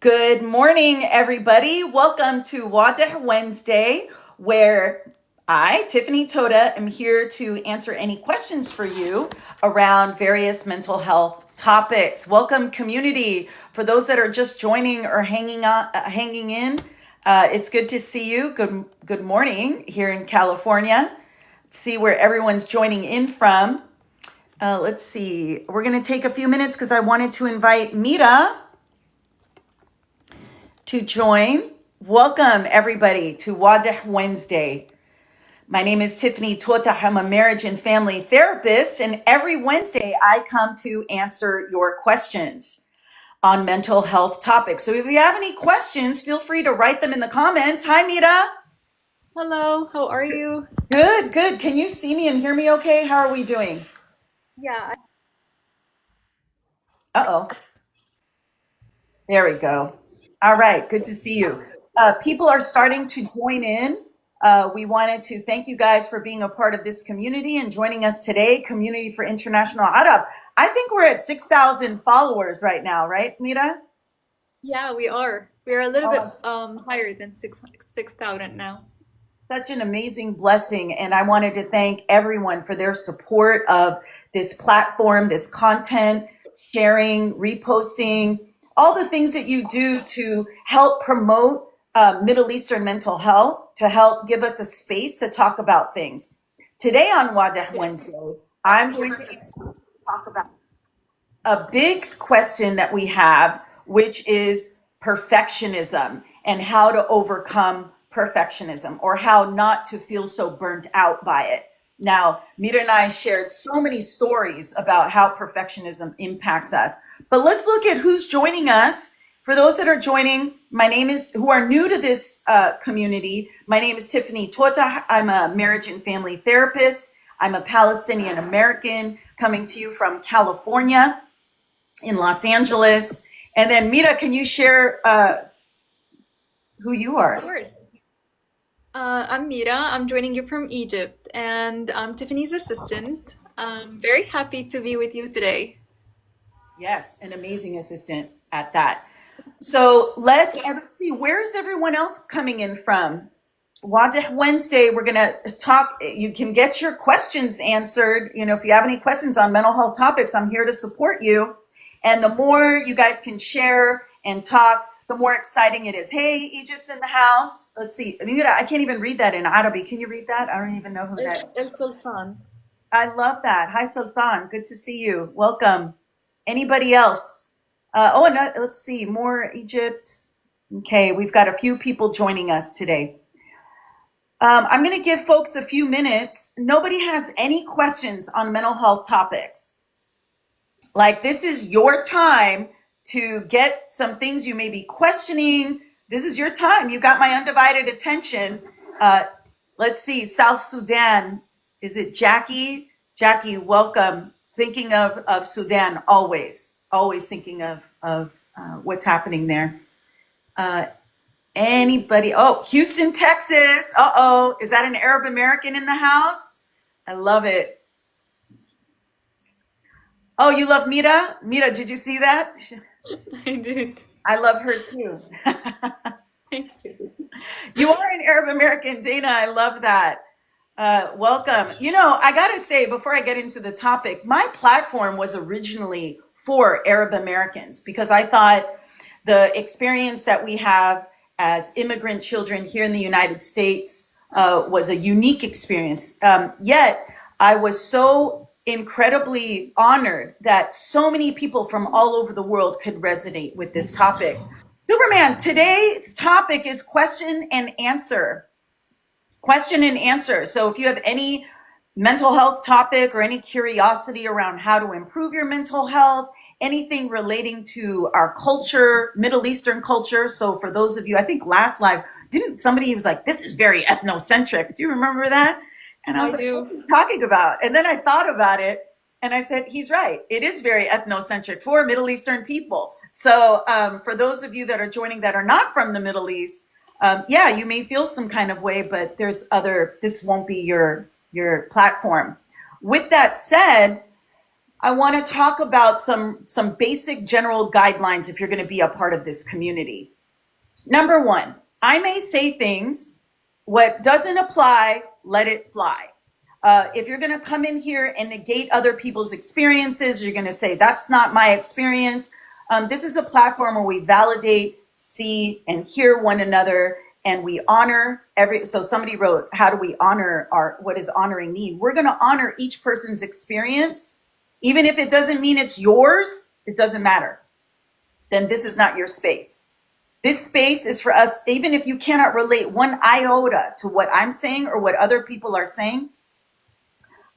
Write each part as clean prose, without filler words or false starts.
Good morning, everybody. Welcome to Wadeh Wednesday, where I, Tiffany Toda, am here to answer any questions for you around various mental health topics. Welcome, community. For those that are just joining or hanging in, it's good to see you. Good morning here in California. See where everyone's joining in from. Let's see. We're going to take a few minutes because I wanted to invite Mira to join. Welcome, everybody, to Wadeh Wednesday. My name is Tiffany Tota. I'm a marriage and family therapist, and every Wednesday I come to answer your questions on mental health topics. So if you have any questions, feel free to write them in the comments. Hi, Mira. Hello, how are you? Good, good. Can you see me and hear me okay? How are we doing? Yeah, Uh-oh. There we go. All right, good to see you. People are starting to join in. We wanted to thank you guys for being a part of this community and joining us today, Community for International Arab. I think we're at 6,000 followers right now, right, Mira? yeah, we are. We are a little bit Oh, higher than 6,000 now. such an amazing blessing. And I wanted to thank everyone for their support of this platform, this content, sharing, reposting, all the things that you do to help promote Middle Eastern mental health, to help give us a space to talk about things. Today on Wadeh Yeah. Wednesday, I'm going to talk about a big question that we have, which is perfectionism and how to overcome perfectionism or how not to feel so burnt out by it. Now, Mira and I shared so many stories about how perfectionism impacts us, but let's look at who's joining us. For those that are joining, who are new to this community, my name is Tiffany Tota. I'm a marriage and family therapist. I'm a Palestinian American coming to you from California in Los Angeles. And then Mira, can you share who you Of are? course. I'm Mira. I'm joining you from Egypt, and I'm Tiffany's assistant. I'm very happy to be with you today. Yes, an amazing assistant at that. So let's see, where is everyone else coming in from? Wadeh Wednesday, we're going to talk. You can get your questions answered. You know, if you have any questions on mental health topics, I'm here to support you. And the more you guys can share and talk, the more exciting it is. Hey, Egypt's in the house. Let's see. I can't even read that in Arabic. Can you read that? I don't even know who that is. El Sultan. I love that. Hi, Sultan. Good to see you. Welcome. Anybody else? No, let's see. More Egypt. Okay, we've got a few people joining us today. I'm going to give folks a few minutes. Nobody has any questions on mental health topics. Like, this is your time to get some things you may be questioning. This is your time. You got my undivided attention. Uh, let's see. South Sudan. Is it Jackie? Jackie, welcome. Thinking of Sudan always. Always thinking of what's happening there. Uh, Anybody? Oh, Houston, Texas. Uh-oh. Is that an Arab American in the house? I love it. Oh, you love Mira? Mira, did you see that? I did. I love her too. Thank you. You are an Arab American, Dana. I love that. Welcome. You know, I got to say, before I get into the topic, my platform was originally for Arab Americans because I thought the experience that we have as immigrant children here in the United States was a unique experience. Yet, I was so incredibly honored that so many people from all over the world could resonate with this topic. Superman, today's topic is question and answer. Question and answer. So if you have any mental health topic or any curiosity around how to improve your mental health, anything relating to our culture, Middle Eastern culture. So for those of you, I think last live, didn't somebody was like, this is very ethnocentric. Do you remember that? And I I was like, what do. are you talking about? And then I thought about it and I said, he's right. It is very ethnocentric for Middle Eastern people. So for those of you that are joining that are not from the Middle East, yeah, you may feel some kind of way, but this won't be your platform. With that said, I want to talk about some basic general guidelines if you're going to be a part of this community. Number one, I may say things, what doesn't apply, let it fly. If you're going to come in here and negate other people's experiences, you're going to say, that's not my experience. This is a platform where we validate, see, and hear one another, and we honor so somebody wrote, how do we honor what does honoring mean? We're going to honor each person's experience. Even if it doesn't mean it's yours, it doesn't matter. Then this is not your space. This space is for us, even if you cannot relate one iota to what I'm saying or what other people are saying,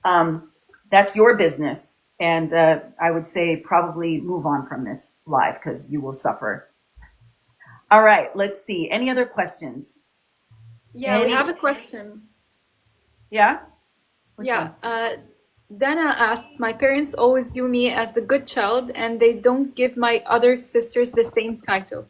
that's your business. And I would say probably move on from this live because you will suffer. All right, let's see. Any other questions? Yeah, we have a question. Yeah? Yeah, Dana asked, my parents always view me as the good child and they don't give my other sisters the same title.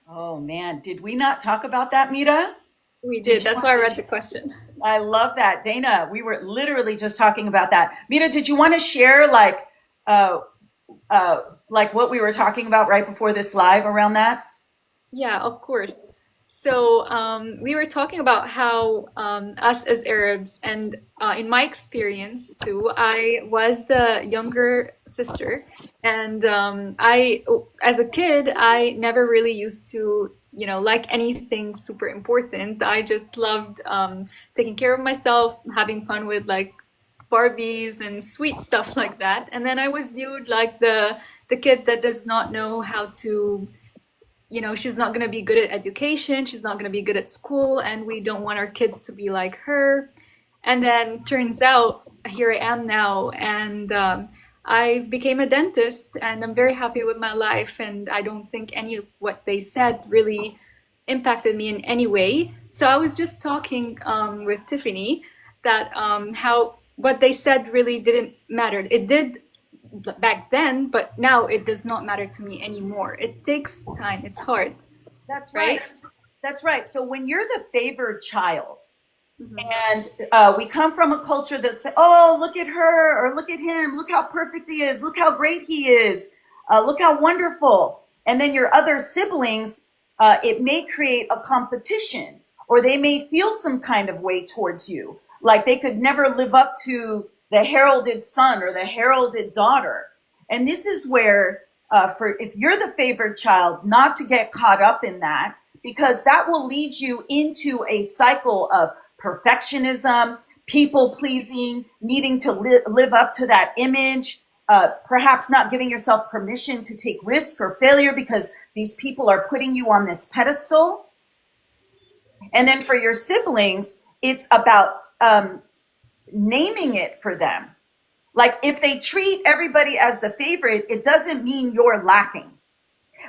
Oh man, did we not talk about that, Mira? We did. That's why I read the question. I love that. Dana, we were literally just talking about that. Mira, did you want to share like what we were talking about right before this live around that? Yeah, of course. So we were talking about how us as Arabs, and in my experience too, I was the younger sister, and as a kid, I never really used to, like anything super important. I just loved taking care of myself, having fun with like Barbies and sweet stuff like that. And then I was viewed like the kid that does not know how to, she's not going to be good at education, she's not going to be good at school, and we don't want our kids to be like her. And then turns out, here I am now, and I became a dentist, and I'm very happy with my life, and I don't think any of what they said really impacted me in any way. So I was just talking with Tiffany that how what they said really didn't matter. It did back then, but now it does not matter to me anymore. It takes time. It's hard. That's right. That's right. So when you're the favored child, Mhm. and we come from a culture that says, oh, look at her or look at him. Look how perfect he is. Look how great he is. Look how wonderful. And then your other siblings, it may create a competition, or they may feel some kind of way towards you. Like they could never live up to the heralded son or the heralded daughter. And this is where, if you're the favored child, not to get caught up in that, because that will lead you into a cycle of perfectionism, people pleasing, needing to live up to that image, perhaps not giving yourself permission to take risk or failure because these people are putting you on this pedestal. And then for your siblings, it's about naming it for them. Like if they treat everybody as the favorite, it doesn't mean you're lacking.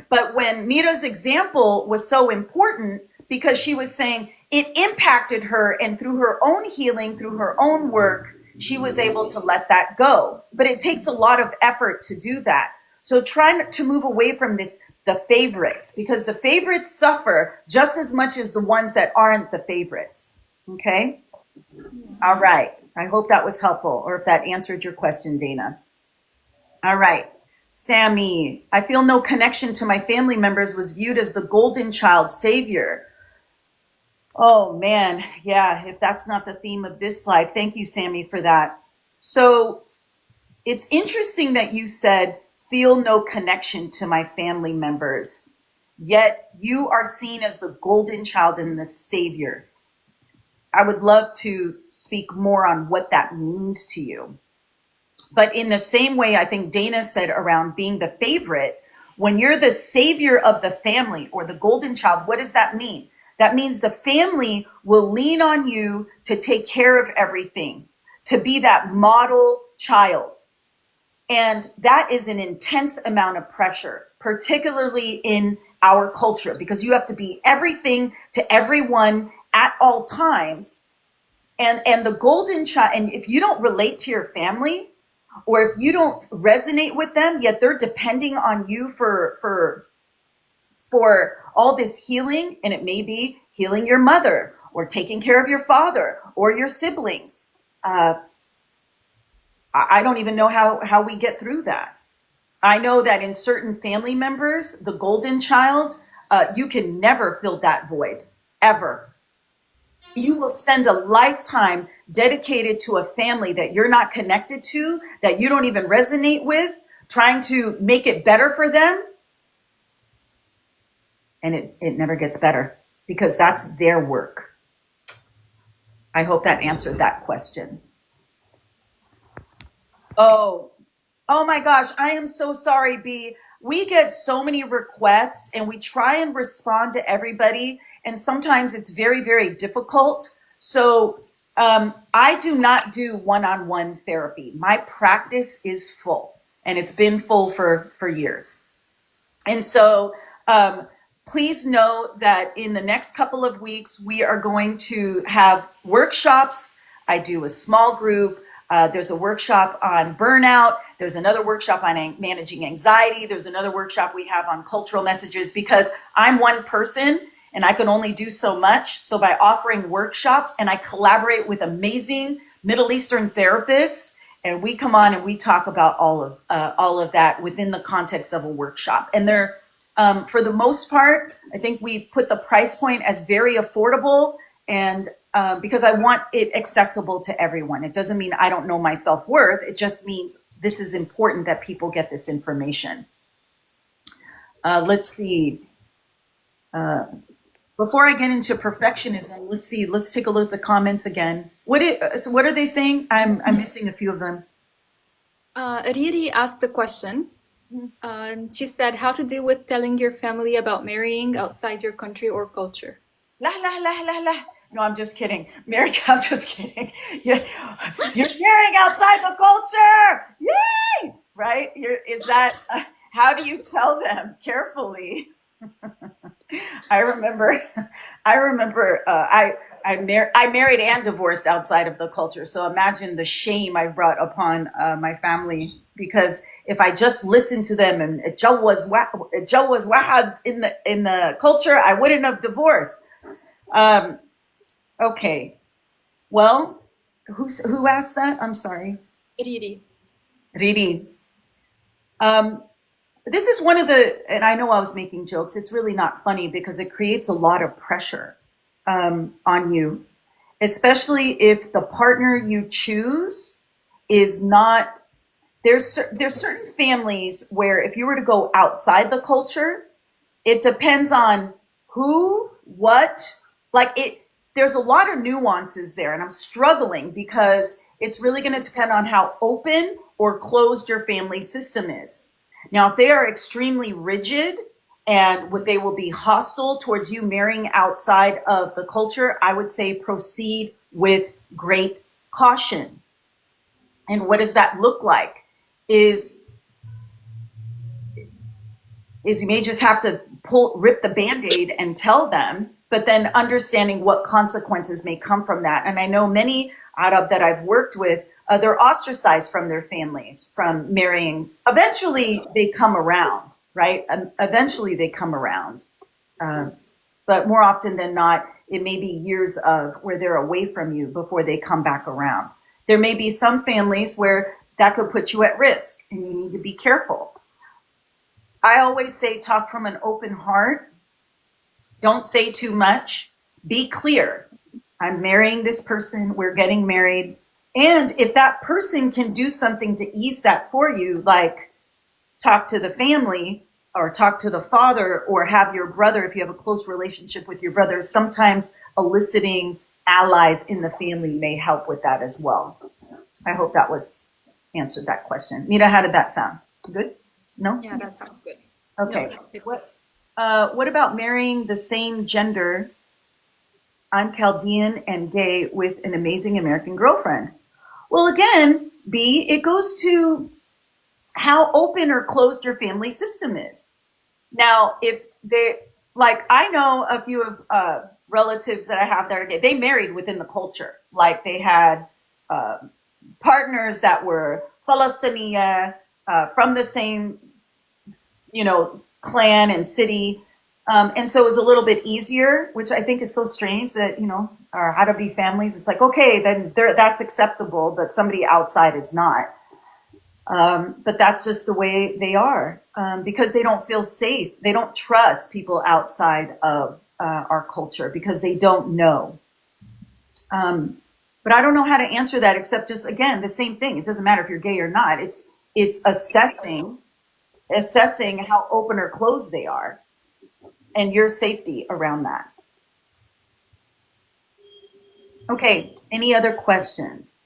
But when Mira's example was so important because she was saying it impacted her, and through her own healing, through her own work, she was able to let that go. But it takes a lot of effort to do that. So try to move away from the favorites, because the favorites suffer just as much as the ones that aren't the favorites. Okay? All right. I hope that was helpful, or if that answered your question, Dana. All right. Sammy, I feel no connection to my family members, was viewed as the golden child savior. Oh man, yeah, if that's not the theme of this slide. Thank you, Sammy, for that. So it's interesting that you said, feel no connection to my family members, yet you are seen as the golden child and the savior. I would love to speak more on what that means to you. But in the same way, I think Dana said around being the favorite, when you're the savior of the family or the golden child, what does that mean? That means the family will lean on you to take care of everything, to be that model child. And that is an intense amount of pressure, particularly in our culture, because you have to be everything to everyone at all times. And the golden child, and if you don't relate to your family, or if you don't resonate with them, yet they're depending on you for all this healing, and it may be healing your mother or taking care of your father or your siblings. I I don't even know how we get through that. I know that in certain family members, the golden child, you can never fill that void, ever. You will spend a lifetime dedicated to a family that you're not connected to, that you don't even resonate with, trying to make it better for them, and it never gets better because that's their work. I hope that answered that question. Oh, oh my gosh, I am so sorry, B. We get so many requests and we try and respond to everybody, and sometimes it's very, very difficult. So I do not do one-on-one therapy. My practice is full, and it's been full for years. And so um, please know that in the next couple of weeks, we are going to have workshops. I do a small group. There's a workshop on burnout. There's another workshop on managing anxiety. There's another workshop we have on cultural messages, because I'm one person and I can only do so much. So by offering workshops, and I collaborate with amazing Middle Eastern therapists, and we come on and we talk about all of that within the context of a workshop. And they're for the most part, I think we put the price point as very affordable, and because I want it accessible to everyone. It doesn't mean I don't know my self-worth. It just means this is important that people get this information. Let's see. Before I get into perfectionism, let's see. Let's take a look at the comments again. So what are they saying? I'm missing a few of them. Riri asked the question. She said, how to deal with telling your family about marrying outside your country or culture. La la la la la. No, I'm just kidding. Mary, I'm just kidding. You're marrying outside the culture. Yay! Right? Is that, how do you tell them? Carefully. I remember I married and divorced outside of the culture. So imagine the shame I brought upon my family, because if I just listened to them and Joe was wahad in the culture, I wouldn't have divorced. Okay. Well, who asked that? I'm sorry. Riri. Riri. This is one of and I know I was making jokes. It's really not funny because it creates a lot of pressure on you, especially if the partner you choose is not, there's certain families where if you were to go outside the culture, it depends on who, what, like it, there's a lot of nuances there, and I'm struggling because it's really going to depend on how open or closed your family system is. Now, if they are extremely rigid and they will be hostile towards you marrying outside of the culture, I would say proceed with great caution. And what does that look like? Is you may just have to rip the Band-Aid and tell them, but then understanding what consequences may come from that. And I know many Arab that I've worked with, they're ostracized from their families, from marrying. Eventually they come around, right? Eventually they come around. But more often than not, it may be years of where they're away from you before they come back around. There may be some families where that could put you at risk and you need to be careful. I always say, talk from an open heart. Don't say too much. Be clear. I'm marrying this person. We're getting married. And if that person can do something to ease that for you, like talk to the family or talk to the father, or have your brother, if you have a close relationship with your brother, sometimes eliciting allies in the family may help with that as well. I hope that answered that question. Mira, how did that sound? Good? No? Yeah, that sounds good. Okay. No, what about marrying the same gender? I'm Chaldean and gay with an amazing American girlfriend. Well, again, B, it goes to how open or closed your family system is. Now, if I know a few of relatives that I have that are gay, they married within the culture. Like they had partners that were Palestinian, from the same, clan and city. And so it was a little bit easier, which I think is so strange that, our Arabi families, it's like, okay, then that's acceptable, but somebody outside is not. But that's just the way they are, because they don't feel safe. They don't trust people outside of our culture because they don't know. But I don't know how to answer that except just, again, the same thing. It doesn't matter if you're gay or not. It's assessing how open or closed they are and your safety around that. Okay, any other questions?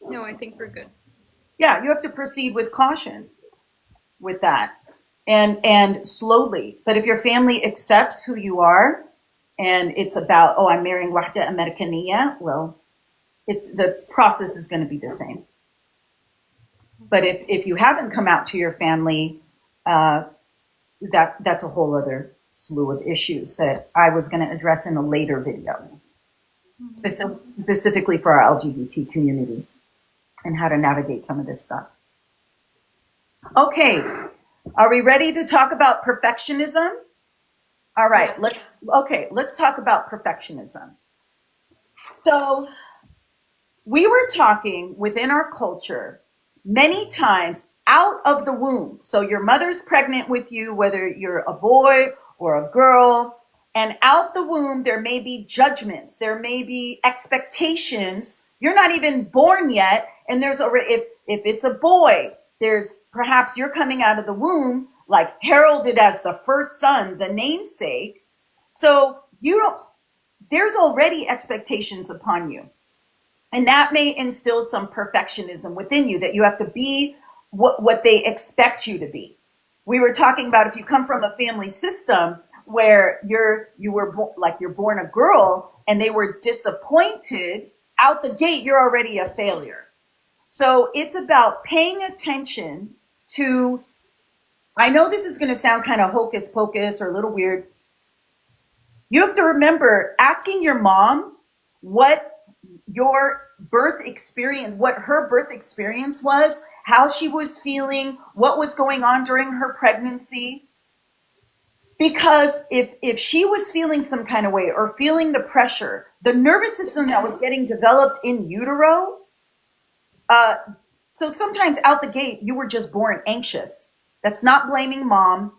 No, I think we're good. Yeah, you have to proceed with caution with that, and slowly. But if your family accepts who you are and it's about, oh, I'm marrying Wahda Americaniya, well, it's the process is going to be the same. But if you haven't come out to your family, that's a whole other slew of issues that I was going to address in a later video, specifically for our LGBT community and how to navigate some of this stuff. Okay, are we ready to talk about perfectionism? All right, let's talk about perfectionism. So we were talking within our culture many times out of the womb. So your mother's pregnant with you, whether you're a boy or a girl, and out the womb, there may be judgments, there may be expectations. You're not even born yet. And there's already, if it's a boy, there's perhaps you're coming out of the womb, like heralded as the first son, the namesake. So there's already expectations upon you. And that may instill some perfectionism within you, that you have to be what they expect you to be. We were talking about if you come from a family system where you're born a girl and they were disappointed, out the gate, you're already a failure. So it's about paying attention to, I know this is going to sound kind of hocus pocus or a little weird. You have to remember asking your mom what your birth experience, what her birth experience was, how she was feeling, what was going on during her pregnancy. Because if she was feeling some kind of way or feeling the pressure, the nervous system that was getting developed in utero, so sometimes out the gate, you were just born anxious. That's not blaming mom.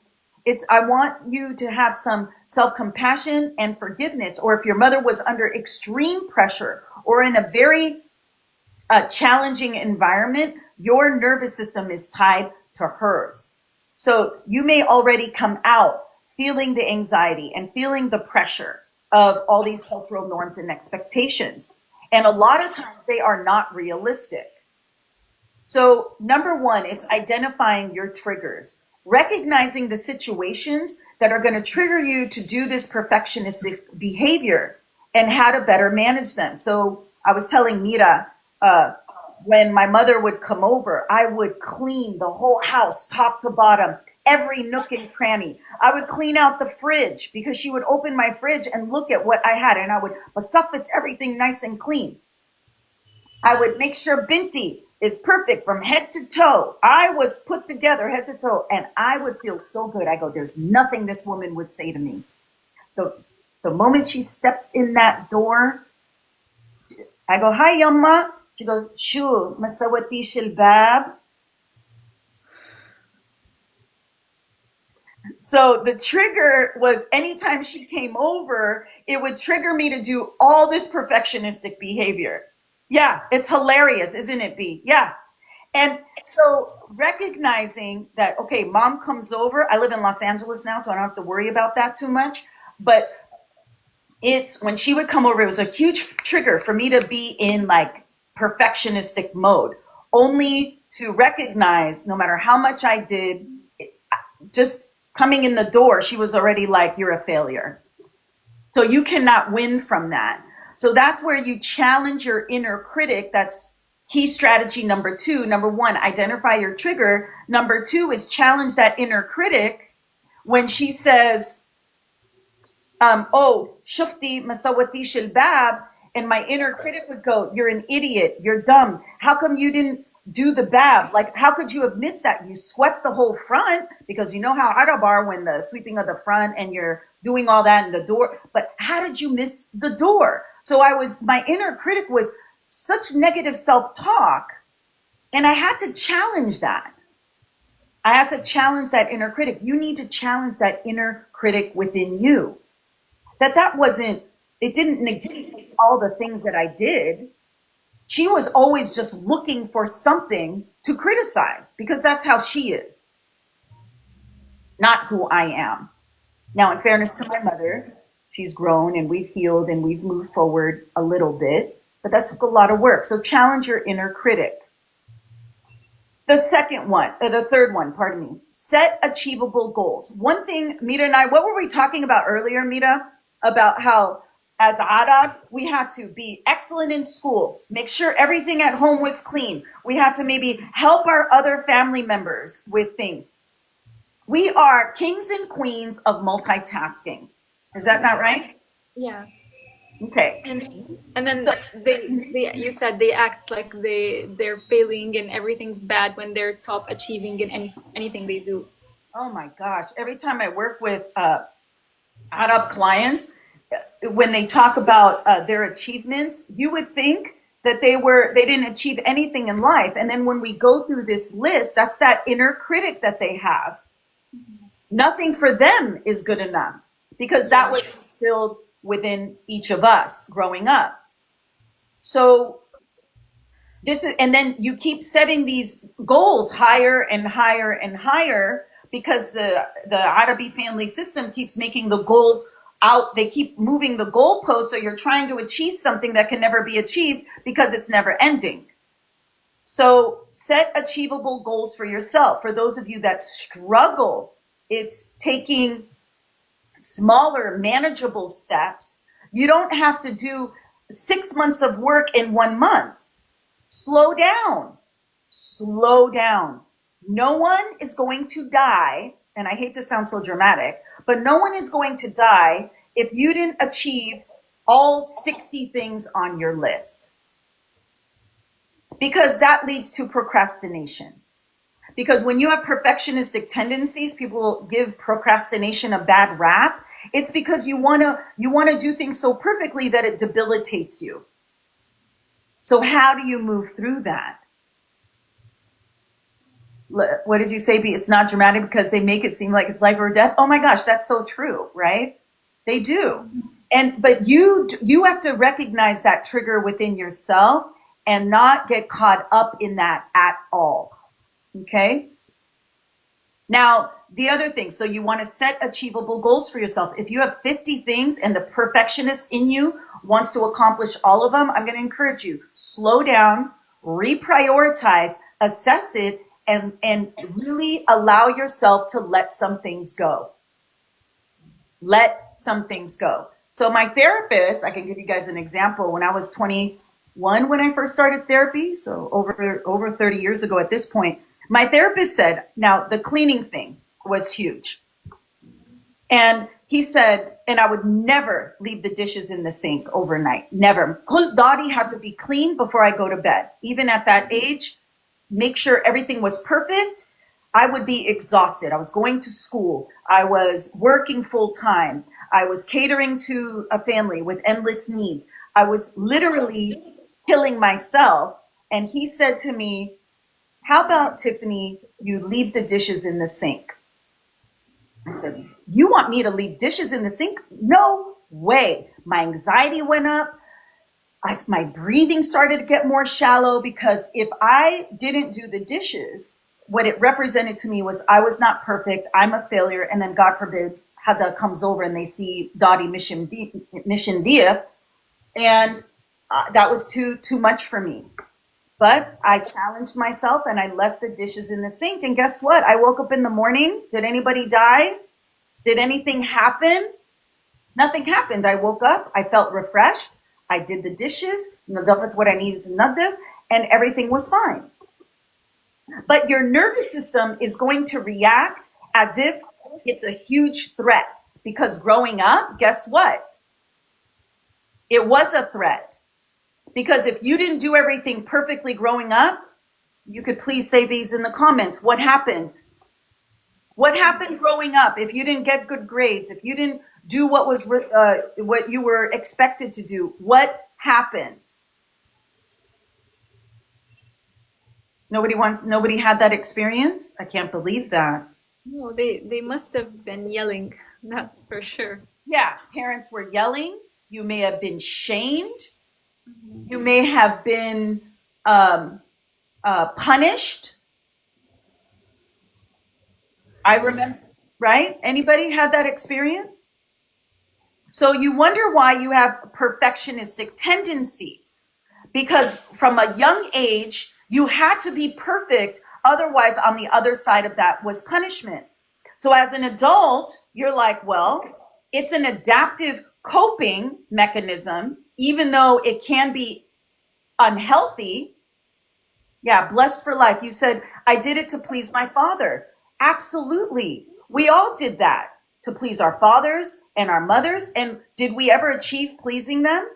I want you to have some self-compassion and forgiveness. Or if your mother was under extreme pressure or in a very challenging environment, your nervous system is tied to hers. So you may already come out feeling the anxiety and feeling the pressure of all these cultural norms and expectations. And a lot of times they are not realistic. So number one, it's identifying your triggers, recognizing the situations that are going to trigger you to do this perfectionistic behavior and how to better manage them. So I was telling Mira, when my mother would come over, I would clean the whole house, top to bottom, every nook and cranny. I would clean out the fridge because she would open my fridge and look at what I had, and I would masafit everything nice and clean. I would make sure Binti is perfect from head to toe. I was put together head to toe, and I would feel so good. I go, there's nothing this woman would say to me. The moment she stepped in that door, I go, hi, Yamma. She goes, shoo, masawati shilbab. So the trigger was anytime she came over, it would trigger me to do all this perfectionistic behavior. Yeah, it's hilarious, isn't it, B? Yeah. And so recognizing that, okay, mom comes over. I live in Los Angeles now, so I don't have to worry about that too much. But it's when she would come over, it was a huge trigger for me to be in like perfectionistic mode, only to recognize no matter how much I did, just coming in the door, she was already like, you're a failure. So you cannot win from that. So that's where you challenge your inner critic. That's key strategy number 2. Number 1, identify your trigger. Number 2 is challenge that inner critic when she says, oh, shufti masawati shilbab. And my inner critic would go, you're an idiot. You're dumb. How come you didn't do the bab? Like, how could you have missed that? You swept the whole front because you know how Arabar when the sweeping of the front and you're doing all that in the door. But how did you miss the door? So my inner critic was such negative self-talk And I had to challenge that. I had to challenge that inner critic. You need to challenge that inner critic within you. That wasn't, it didn't negate all the things that I did. She was always just looking for something to criticize because that's how she is, not who I am. Now, in fairness to my mother, she's grown and we've healed and we've moved forward a little bit, but that took a lot of work. So challenge your inner critic. The third one, pardon me, set achievable goals. One thing, Mita and I, what were we talking about earlier, Mita? About how as Arab, we had to be excellent in school, make sure everything at home was clean. We had to maybe help our other family members with things. We are kings and queens of multitasking. Is that not right? Yeah. Okay. And then they you said they act like they're failing and everything's bad when they're top achieving in anything they do. Oh my gosh. Every time I work with Arab clients, when they talk about their achievements, you would think that they didn't achieve anything in life. And then when we go through this list, that's that inner critic that they have. Nothing for them is good enough because that was instilled within each of us growing up. So and then you keep setting these goals higher and higher and higher because the Arabi family system keeps making the goals out. They keep moving the goalposts. So you're trying to achieve something that can never be achieved because it's never ending. So set achievable goals for yourself. For those of you that struggle, it's taking smaller, manageable steps. You don't have to do 6 months of work in 1 month. Slow down. Slow down. No one is going to die, and I hate to sound so dramatic, but no one is going to die if you didn't achieve all 60 things on your list. Because that leads to procrastination. Because when you have perfectionistic tendencies, people give procrastination a bad rap. It's because you want to do things so perfectly that it debilitates you. So how do you move through that? What did you say, B? It's not dramatic because they make it seem like it's life or death. Oh my gosh, that's so true, right? They do. But you have to recognize that trigger within yourself and not get caught up in that at all. Okay. Now, the other thing, so you want to set achievable goals for yourself. If you have 50 things and the perfectionist in you wants to accomplish all of them, I'm going to encourage you, slow down, reprioritize, assess it, and really allow yourself to let some things go. Let some things go. So my therapist, I can give you guys an example. When I was 21, when I first started therapy, so over 30 years ago at this point, my therapist said, now the cleaning thing was huge. And he said, and I would never leave the dishes in the sink overnight. Never. Kul Dadi had to be clean before I go to bed. Even at that age, make sure everything was perfect. I would be exhausted. I was going to school. I was working full time. I was catering to a family with endless needs. I was literally killing myself. And he said to me, how about, Tiffany, you leave the dishes in the sink? I said, you want me to leave dishes in the sink? No way. My anxiety went up. My breathing started to get more shallow because if I didn't do the dishes, what it represented to me was I was not perfect. I'm a failure. And then God forbid, Hada comes over and they see Dadi Mission Diaf. And that was too much for me. But I challenged myself and I left the dishes in the sink. And guess what? I woke up in the morning. Did anybody die? Did anything happen? Nothing happened. I woke up. I felt refreshed. I did the dishes. Nadafat what I needed to nadaf. And everything was fine. But your nervous system is going to react as if it's a huge threat. Because growing up, guess what? It was a threat. Because if you didn't do everything perfectly growing up, you could please say these in the comments. What happened? What happened growing up? If you didn't get good grades, if you didn't do what you were expected to do, what happened? Nobody had that experience? I can't believe that. No, they must have been yelling, that's for sure. Yeah, parents were yelling. You may have been shamed. You Mhm. may have been um, punished. I Yeah. remember, right? Anybody had that experience? So you wonder why you have perfectionistic tendencies. Because from a young age, you had to be perfect. Otherwise, on the other side of that was punishment. So as an adult, you're like, well, it's an adaptive coping mechanism, even though it can be unhealthy. Yeah, blessed for life. You said, I did it to please my father. Absolutely. We all did that to please our fathers and our mothers. And did we ever achieve pleasing them?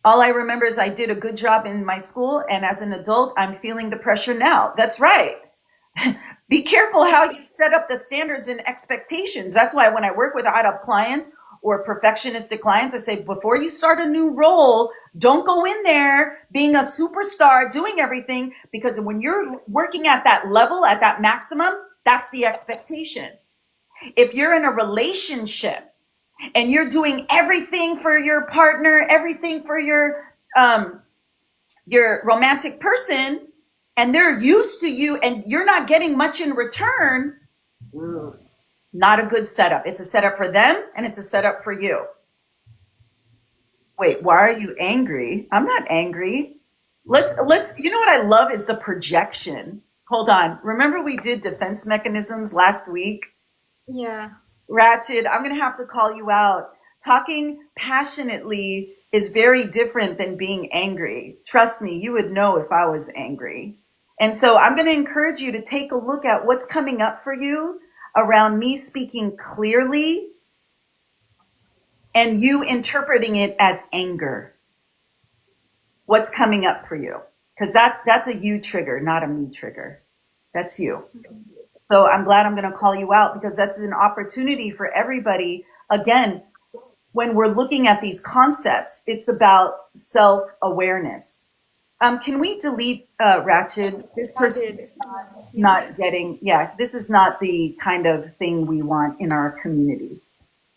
All I remember is I did a good job in my school. And as an adult, I'm feeling the pressure now. That's right. Be careful how you set up the standards and expectations. That's why when I work with Arab clients or perfectionistic clients, I say, before you start a new role, don't go in there being a superstar, doing everything, because when you're working at that level, at that maximum, that's the expectation. If you're in a relationship and you're doing everything for your partner, everything for your romantic person, and they're used to you and you're not getting much in return, not a good setup. It's a setup for them and it's a setup for you. Wait, why are you angry? I'm not angry. Let's you know what I love is the projection. Hold on. Remember we did defense mechanisms last week? Yeah. Ratchet, I'm going to have to call you out. Talking passionately is very different than being angry. Trust me, you would know if I was angry. And so I'm going to encourage you to take a look at what's coming up for you around me speaking clearly and you interpreting it as anger. What's coming up for you? Because that's a you trigger, not a me trigger. That's you. So I'm glad I'm going to call you out because that's an opportunity for everybody. Again, when we're looking at these concepts, it's about self awareness. Can we delete Ratchet? This I person did. is Yeah. not getting, yeah, this is not the kind of thing we want in our community.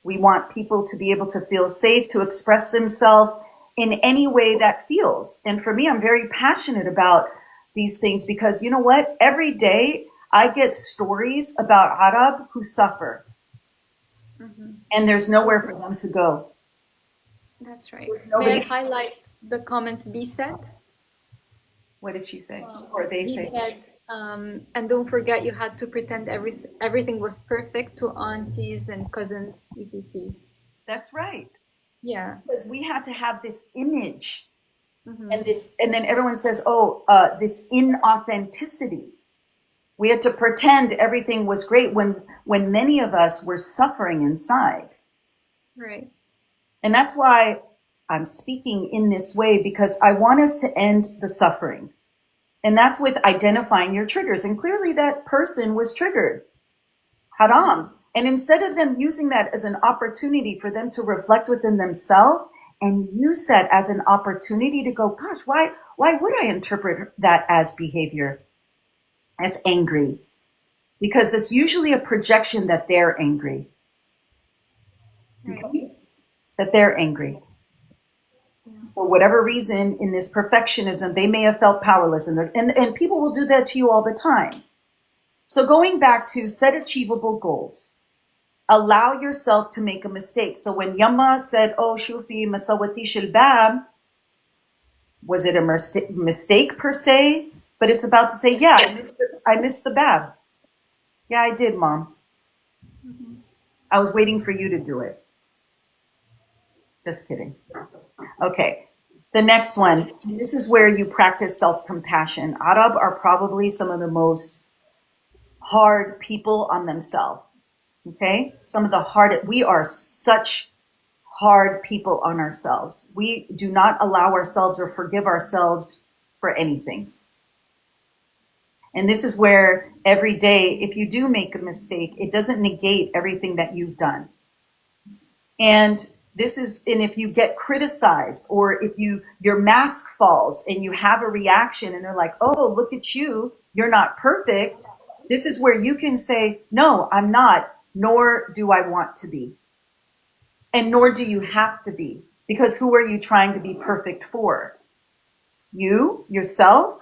We want people to be able to feel safe to express themselves in any way that feels. And for me, I'm very passionate about these things because you know what? Every day I get stories about Arab who suffer Hmm. and there's nowhere for them to go. That's right. There's May I nobody. highlight the comment B said? What did she say? Or they He say? said, and don't forget you had to pretend everything was perfect to aunties and cousins, etc. That's right. Yeah. Because we had to have this image and Hmm. this, and then everyone says, oh, this inauthenticity. We had to pretend everything was great when many of us were suffering inside. Right. And that's why I'm speaking in this way because I want us to end the suffering. And that's with identifying your triggers. And clearly that person was triggered. Haram. And instead of them using that as an opportunity for them to reflect within themselves and use that as an opportunity to go, gosh, why would I interpret that as behavior, as angry? Because it's usually a projection that they're angry. Right. Okay? That they're angry. Yeah. For whatever reason, in this perfectionism, they may have felt powerless. And people will do that to you all the time. So going back to set achievable goals. Allow yourself to make a mistake. So when Yamma said, oh, shufi masawati shilbab, was it a mistake per se? But it's about to say, yeah, I missed the bab. Yeah, I did, Mom. Hmm. I was waiting for you to do it. Just kidding. Okay. The next one, this is where you practice self-compassion. Arab are probably some of the most hard people on themselves. Okay? Some of the hardest, we are such hard people on ourselves. We do not allow ourselves or forgive ourselves for anything. And this is where every day, if you do make a mistake, it doesn't negate everything that you've done. And And if you get criticized, or if your mask falls and you have a reaction and they're like, oh, look at you, you're not perfect. This is where you can say, no, I'm not, nor do I want to be. And nor do you have to be, because who are you trying to be perfect for? You, yourself?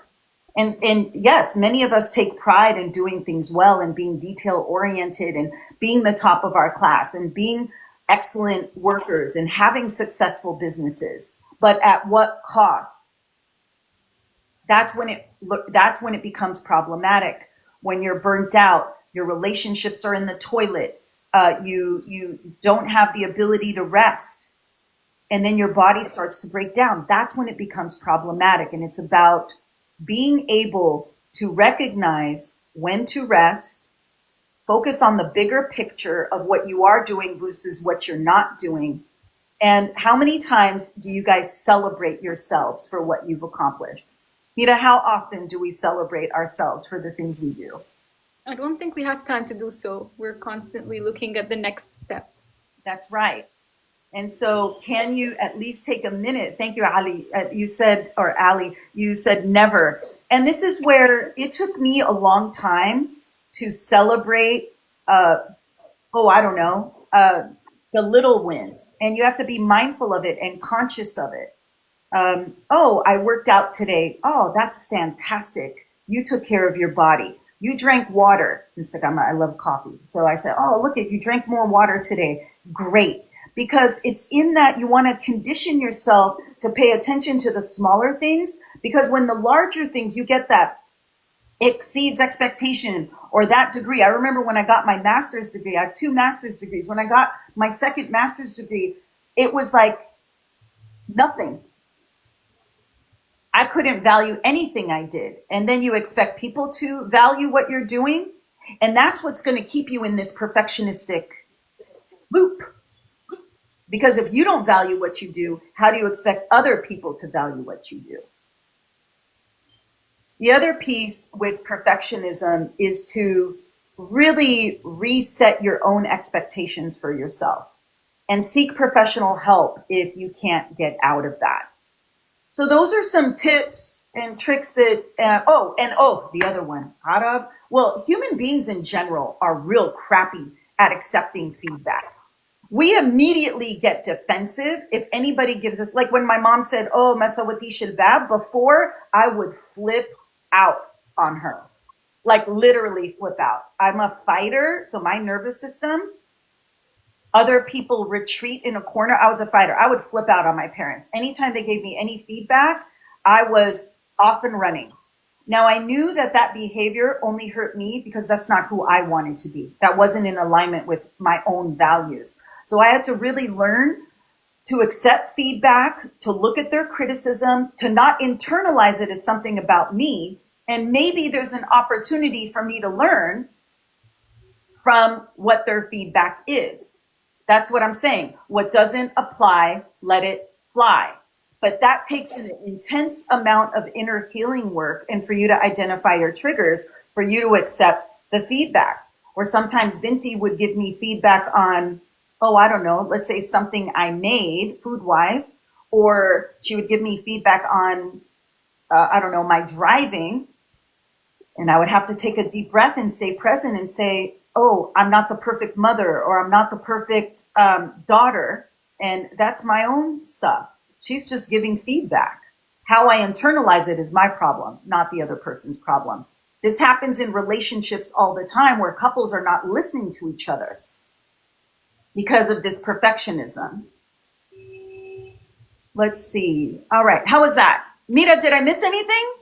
And yes, many of us take pride in doing things well and being detail oriented and being the top of our class and being excellent workers and having successful businesses. But at what cost? That's when it becomes problematic. When you're burnt out, your relationships are in the toilet. You don't have the ability to rest, and then your body starts to break down. That's when it becomes problematic. And it's about being able to recognize when to rest, focus on the bigger picture of what you are doing versus what you're not doing. And how many times do you guys celebrate yourselves for what you've accomplished? Mira, how often do we celebrate ourselves for the things we do? I don't think we have time to do so. We're constantly looking at the next step. That's right. And so can you at least take a minute? Thank you, Ali. You said never. And this is where it took me a long time to celebrate, the little wins. And you have to be mindful of it and conscious of it. I worked out today. Oh, that's fantastic. You took care of your body. You drank water. I love coffee. So I said, oh, look at you drank more water today. Great. Because it's in that you want to condition yourself to pay attention to the smaller things. Because when the larger things, you get that exceeds expectation or that degree. I remember when I got my master's degree, I have 2 master's degrees. When I got my second master's degree, it was like nothing. I couldn't value anything I did. And then you expect people to value what you're doing. And that's what's going to keep you in this perfectionistic loop. Because if you don't value what you do, how do you expect other people to value what you do? The other piece with perfectionism is to really reset your own expectations for yourself and seek professional help if you can't get out of that. So those are some tips and tricks that, the other one, Arab. Well, human beings in general are real crappy at accepting feedback. We immediately get defensive if anybody gives us, like when my mom said, oh, masawati shilbab, before I would flip out on her, like literally flip out. I'm a fighter, so my nervous system, other people retreat in a corner. I was a fighter. I would flip out on my parents. Anytime they gave me any feedback, I was off and running. Now, I knew that behavior only hurt me because that's not who I wanted to be. That wasn't in alignment with my own values. So I had to really learn to accept feedback, to look at their criticism, to not internalize it as something about me. And maybe there's an opportunity for me to learn from what their feedback is. That's what I'm saying. What doesn't apply, let it fly. But that takes an intense amount of inner healing work, and for you to identify your triggers, for you to accept the feedback. Or sometimes Binti would give me feedback on, let's say something I made food-wise, or she would give me feedback on, my driving, and I would have to take a deep breath and stay present and say, oh, I'm not the perfect mother, or I'm not the perfect daughter, and that's my own stuff. She's just giving feedback. How I internalize it is my problem, not the other person's problem. This happens in relationships all the time where couples are not listening to each other because of this perfectionism. Let's see. All right. How was that? Mira, did I miss anything?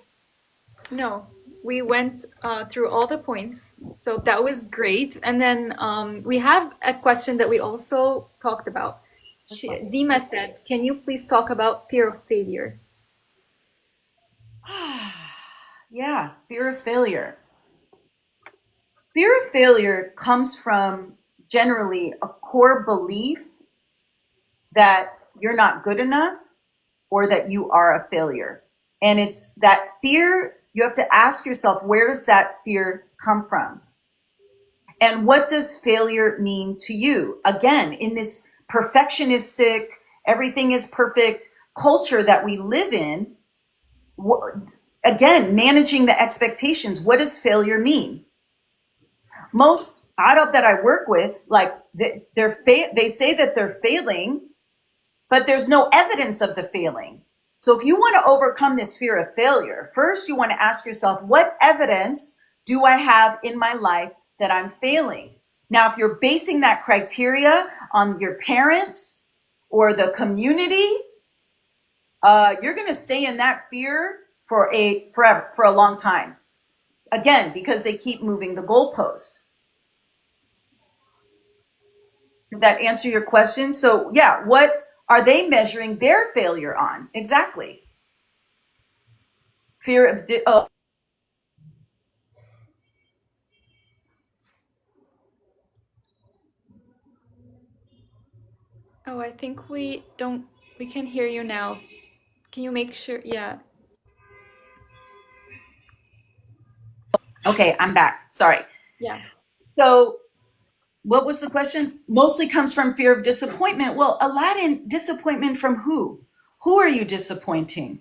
No, we went through all the points. So that was great. And then we have a question that we also talked about. Dima said, can you please talk about fear of failure? Yeah, fear of failure. Fear of failure comes from generally a core belief that you're not good enough or that you are a failure. And it's that fear, you have to ask yourself, where does that fear come from? And what does failure mean to you? Again, in this perfectionistic, everything is perfect culture that we live in, again, managing the expectations. What does failure mean? Most Arab that I work with, like they say that they're failing, but there's no evidence of the failing. So if you want to overcome this fear of failure, first you want to ask yourself, what evidence do I have in my life that I'm failing? Now, if you're basing that criteria on your parents or the community, you're going to stay in that fear for a long time. Again, because they keep moving the goalpost. Did that answer your question? So yeah, what are they measuring their failure on? Exactly. Fear of, oh, Oh, I think we can hear you now. Can you make sure? Yeah. okay, I'm back. Sorry. Yeah. So what was the question? Mostly comes from fear of disappointment. Well, Aladdin, disappointment from who? Who are you disappointing?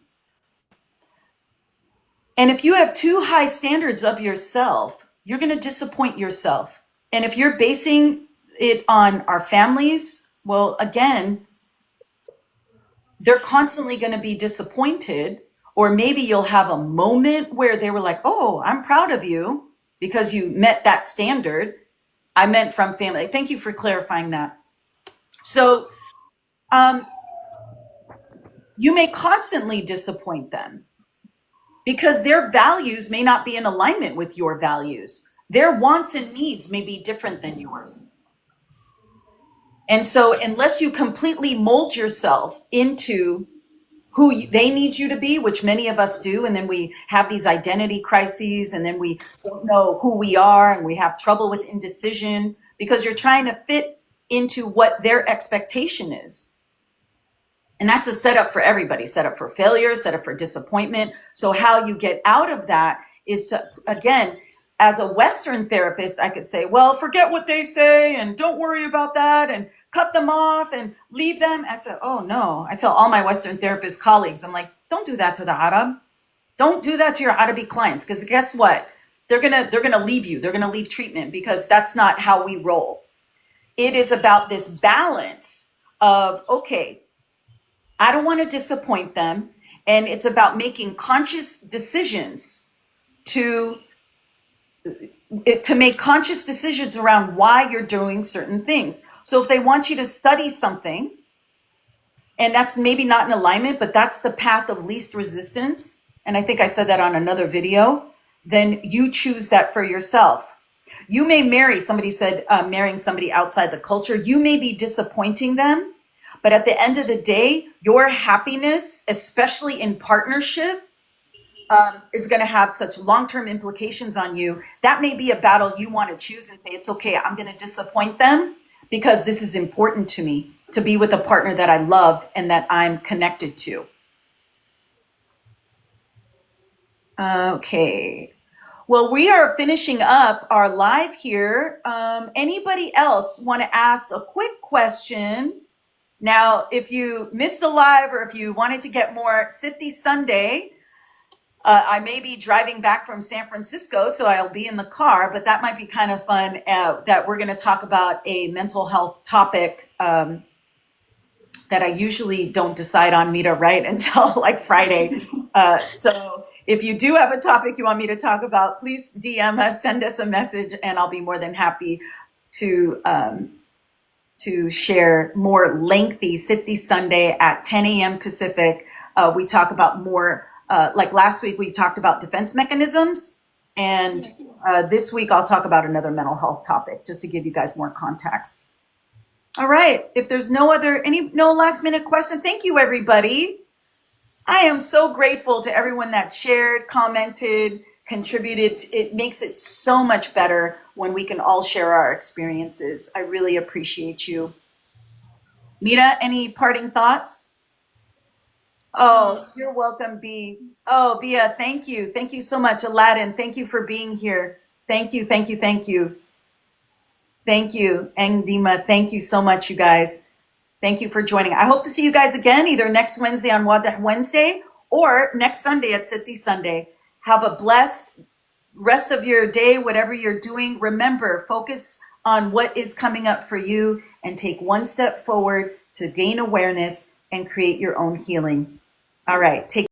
And if you have too high standards of yourself, you're going to disappoint yourself. And if you're basing it on our families, well, again, they're constantly going to be disappointed. Or maybe you'll have a moment where they were like, oh, I'm proud of you because you met that standard. I meant from family. Thank you for clarifying that. So you may constantly disappoint them because their values may not be in alignment with your values. Their wants and needs may be different than yours. And so, unless you completely mold yourself into who they need you to be, which many of us do, and then we have these identity crises, and then we don't know who we are, and we have trouble with indecision because you're trying to fit into what their expectation is. And that's a setup for everybody, set up for failure, set up for disappointment. So how you get out of that is to, again, as a Western therapist, I could say, well, forget what they say and don't worry about that and cut them off and leave them. I said, oh no. I tell all my Western therapist colleagues, I'm like, don't do that to the Arab. Don't do that to your Arabic clients, because guess what? They're gonna leave you. They're gonna leave treatment because that's not how we roll. It is about this balance of, okay, I don't want to disappoint them. And it's about making conscious decisions to make conscious decisions around why you're doing certain things. So if they want you to study something, and that's maybe not in alignment, but that's the path of least resistance, and I think I said that on another video, then you choose that for yourself. You may marry, somebody said marrying somebody outside the culture, you may be disappointing them, but at the end of the day, your happiness, especially in partnership, is going to have such long-term implications on you. That may be a battle you want to choose and say, it's okay, I'm going to disappoint them because this is important to me, to be with a partner that I love and that I'm connected to. Okay. Well, we are finishing up our live here. Anybody else want to ask a quick question? Now, if you missed the live or if you wanted to get more City Sunday, I may be driving back from San Francisco, so I'll be in the car, but that might be kind of fun that we're going to talk about a mental health topic that I usually don't decide on, Mita, right, until like Friday. So if you do have a topic you want me to talk about, please DM us, send us a message, and I'll be more than happy to share more lengthy City Sunday at 10 a.m. Pacific. We talk about more, like last week, we talked about defense mechanisms. And this week, I'll talk about another mental health topic, just to give you guys more context. All right. If there's no last minute question, thank you, everybody. I am so grateful to everyone that shared, commented, contributed. It makes it so much better when we can all share our experiences. I really appreciate you. Mita, any parting thoughts? Oh, you're welcome, B. Oh, Bia, thank you. Thank you so much. Aladdin, thank you for being here. Thank you, thank you, thank you. Thank you. And Dima, thank you so much, you guys. Thank you for joining. I hope to see you guys again either next Wednesday on Wadeh Wednesday or next Sunday at City Sunday. Have a blessed rest of your day, whatever you're doing. Remember, focus on what is coming up for you and take one step forward to gain awareness and create your own healing. All right, take